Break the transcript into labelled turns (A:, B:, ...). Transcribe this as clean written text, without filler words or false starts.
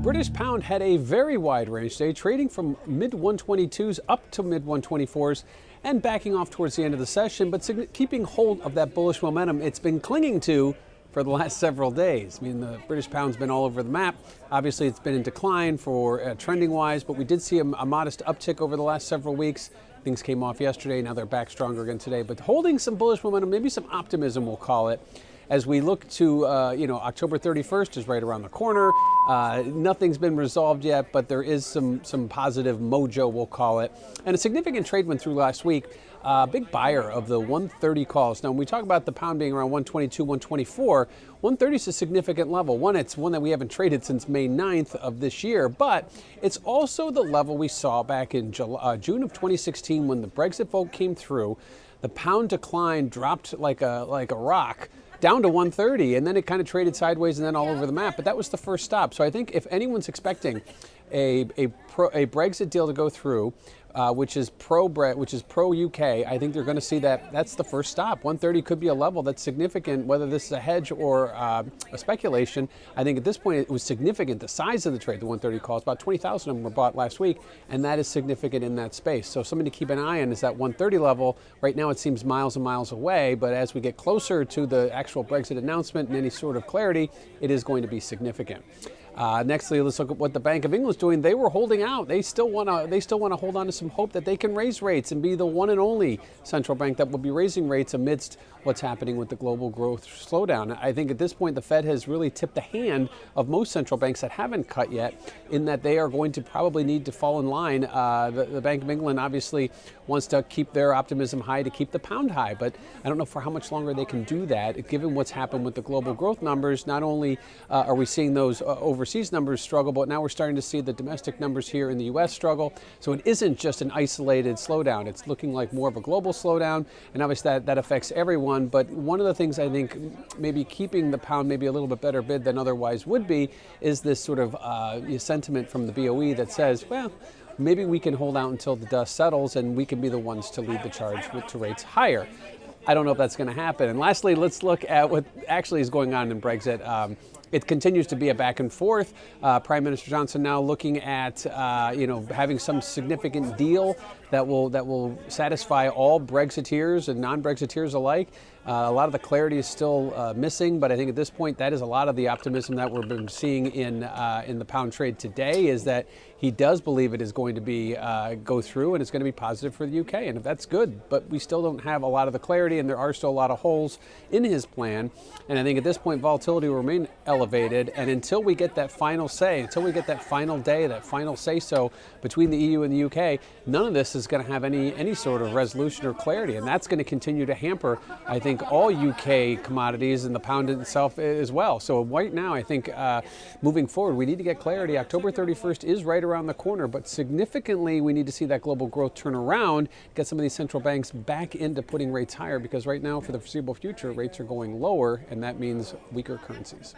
A: British pound had a very wide range today, trading from mid-122s up to mid-124s and backing off towards the end of the session, but keeping hold of that bullish momentum it's been clinging to for the last several days. I mean, the British pound's been all over the map. Obviously, it's been in decline for trending-wise, but we did see a modest uptick over the last several weeks. Things came off yesterday, now they're back stronger again today, but holding some bullish momentum, maybe some optimism, we'll call it. As we look to, October 31st is right around the corner. Nothing's been resolved yet, but there is some positive mojo, we'll call it. And a significant trade went through last week. Big buyer of the 130 calls. Now, when we talk about the pound being around 122, 124, 130 is a significant level. One, it's one that we haven't traded since May 9th of this year, but it's also the level we saw back in June of 2016 when the Brexit vote came through. The pound decline dropped like a rock down to 130, and then it kind of traded sideways and then all over the map. But that was the first stop. So I think if anyone's expecting a Brexit deal to go through, which is pro-UK, I think they're going to see that that's the first stop. 130 could be a level that's significant, whether this is a hedge or a speculation. I think at this point it was significant. The size of the trade, the 130 calls, about 20,000 of them were bought last week, and that is significant in that space. So something to keep an eye on is that 130 level. Right now it seems miles and miles away, but as we get closer to the actual Brexit announcement and any sort of clarity, it is going to be significant. Nextly, let's look at what the Bank of England is doing. They were holding out. They still want to hold on to some hope that they can raise rates and be the one and only central bank that will be raising rates amidst what's happening with the global growth slowdown. I think at this point the Fed has really tipped the hand of most central banks that haven't cut yet, in that they are going to probably need to fall in line. The Bank of England obviously wants to keep their optimism high to keep the pound high, but I don't know for how much longer they can do that given what's happened with the global growth numbers. Not only are we seeing those overseas numbers struggle, but now we're starting to see the domestic numbers here in the U.S. struggle. So it isn't just an isolated slowdown. It's looking like more of a global slowdown, and obviously that affects everyone. But one of the things I think maybe keeping the pound maybe a little bit better bid than otherwise would be is this sort of sentiment from the BOE that says, well, maybe we can hold out until the dust settles and we can be the ones to lead the charge to rates higher. I don't know if that's going to happen. And lastly, let's look at what actually is going on in Brexit. It continues to be a back and forth. Prime Minister Johnson now looking at having some significant deal that will satisfy all Brexiteers and non-Brexiteers alike. A lot of the clarity is still missing, but I think at this point that is a lot of the optimism that we've been seeing in the pound trade today, is that he does believe it is going to be go through and it's going to be positive for the UK, and if that's good. But we still don't have a lot of the clarity, and there are still a lot of holes in his plan. And I think at this point volatility will remain elevated, and until we get that final say, until we get that final day, that final say-so between the EU and the UK, none of this is going to have any sort of resolution or clarity, and that's going to continue to hamper, I think, all UK commodities and the pound itself as well. So right now, I think moving forward, we need to get clarity. October 31st is right around the corner, but significantly, we need to see that global growth turn around, get some of these central banks back into putting rates higher, because right now, for the foreseeable future, rates are going lower, and that means weaker currencies.